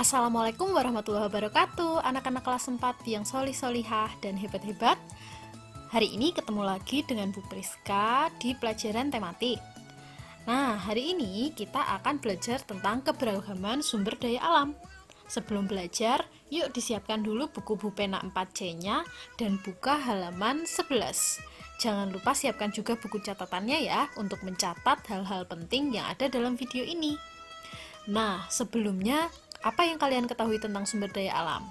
Assalamualaikum warahmatullahi wabarakatuh, anak-anak kelas 4 yang solih-solihah dan hebat-hebat. Hari ini ketemu lagi dengan Bu Priska di pelajaran tematik. Nah, hari ini kita akan belajar tentang keberagaman sumber daya alam. Sebelum belajar, yuk disiapkan dulu buku pulpen 4C-nya dan buka halaman 11. Jangan lupa siapkan juga buku catatannya ya, untuk mencatat hal-hal penting yang ada dalam video ini. Nah, sebelumnya, apa yang kalian ketahui tentang sumber daya alam?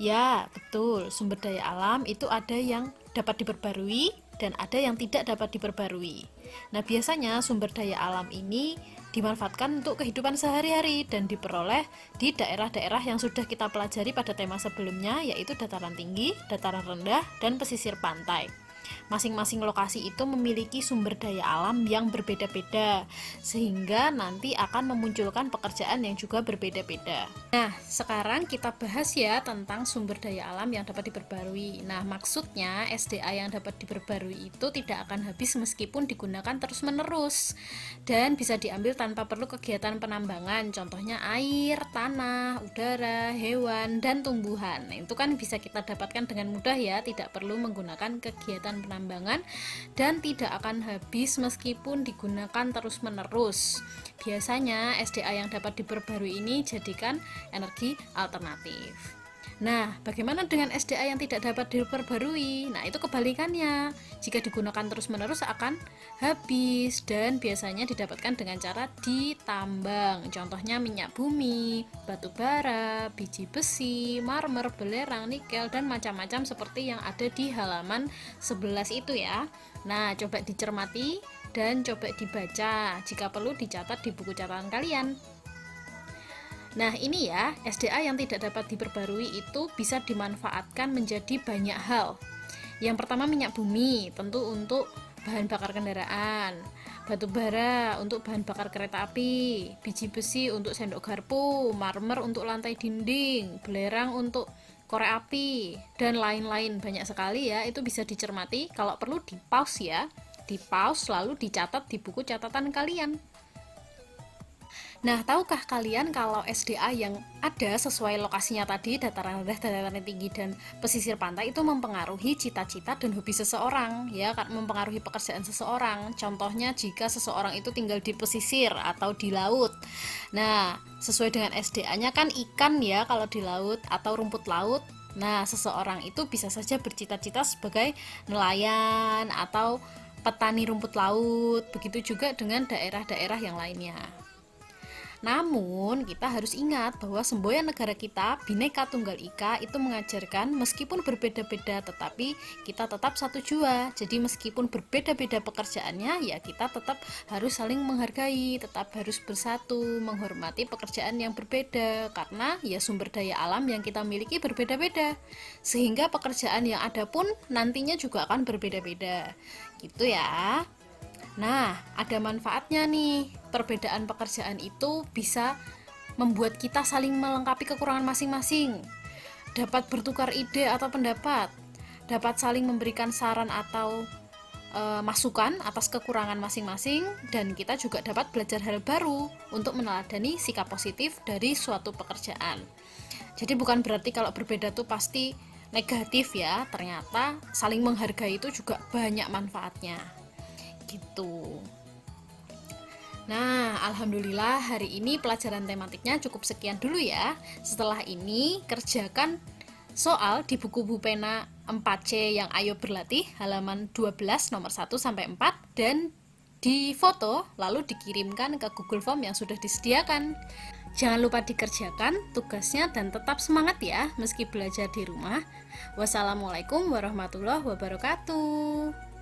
Ya, betul, sumber daya alam itu ada yang dapat diperbarui dan ada yang tidak dapat diperbarui. Nah, biasanya sumber daya alam ini dimanfaatkan untuk kehidupan sehari-hari dan diperoleh di daerah-daerah yang sudah kita pelajari pada tema sebelumnya, yaitu dataran tinggi, dataran rendah, dan pesisir pantai. Masing-masing lokasi itu memiliki sumber daya alam yang berbeda-beda, sehingga nanti akan memunculkan pekerjaan yang juga berbeda-beda. Nah, sekarang kita bahas ya tentang sumber daya alam yang dapat diperbarui. Nah, maksudnya SDA yang dapat diperbarui itu tidak akan habis meskipun digunakan terus-menerus dan bisa diambil tanpa perlu kegiatan penambangan, contohnya air, tanah, udara, hewan, dan tumbuhan. Nah, itu kan bisa kita dapatkan dengan mudah ya, tidak perlu menggunakan kegiatan penambangan dan tidak akan habis meskipun digunakan terus-menerus. Biasanya SDA yang dapat diperbarui ini jadikan energi alternatif. Nah, bagaimana dengan SDA yang tidak dapat diperbarui? Nah, itu kebalikannya. Jika digunakan terus-menerus akan habis dan biasanya didapatkan dengan cara ditambang. Contohnya minyak bumi, batu bara, biji besi, marmer, belerang, nikel, dan macam-macam seperti yang ada di halaman 11 itu ya. Nah, coba dicermati dan coba dibaca. Jika perlu dicatat di buku catatan kalian. Nah, ini ya, SDA yang tidak dapat diperbarui itu bisa dimanfaatkan menjadi banyak hal. Yang pertama minyak bumi, tentu untuk bahan bakar kendaraan, batu bara untuk bahan bakar kereta api, biji besi untuk sendok garpu, marmer untuk lantai dinding, belerang untuk korek api, dan lain-lain. Banyak sekali ya, itu bisa dicermati. Kalau perlu di pause ya, di pause lalu dicatat di buku catatan kalian. Nah, tahukah kalian kalau SDA yang ada sesuai lokasinya tadi, dataran rendah, dataran tinggi, dan pesisir pantai itu mempengaruhi cita-cita dan hobi seseorang, ya, mempengaruhi pekerjaan seseorang. Contohnya jika seseorang itu tinggal di pesisir atau di laut. Nah, sesuai dengan SDA-nya kan ikan ya kalau di laut atau rumput laut. Nah, seseorang itu bisa saja bercita-cita sebagai nelayan atau petani rumput laut. Begitu juga dengan daerah-daerah yang lainnya. Namun, kita harus ingat bahwa semboyan negara kita, Bhinneka Tunggal Ika, itu mengajarkan meskipun berbeda-beda, tetapi kita tetap satu jua. Jadi meskipun berbeda-beda pekerjaannya, ya kita tetap harus saling menghargai, tetap harus bersatu, menghormati pekerjaan yang berbeda, karena ya sumber daya alam yang kita miliki berbeda-beda. Sehingga pekerjaan yang ada pun nantinya juga akan berbeda-beda. Gitu ya. Nah, ada manfaatnya nih. Perbedaan pekerjaan itu bisa membuat kita saling melengkapi kekurangan masing-masing. Dapat bertukar ide atau pendapat. Dapat saling memberikan saran atau masukan atas kekurangan masing-masing, dan kita juga dapat belajar hal baru untuk meneladani sikap positif dari suatu pekerjaan. Jadi bukan berarti kalau berbeda tuh pasti negatif ya. Ternyata saling menghargai itu juga banyak manfaatnya. Gitu. Nah, alhamdulillah hari ini pelajaran tematiknya cukup sekian dulu ya. Setelah ini kerjakan soal di buku pena 4C yang Ayo Berlatih halaman 12 nomor 1 sampai 4 dan di foto lalu dikirimkan ke Google Form yang sudah disediakan. Jangan lupa dikerjakan tugasnya dan tetap semangat ya meski belajar di rumah. Wassalamualaikum warahmatullahi wabarakatuh.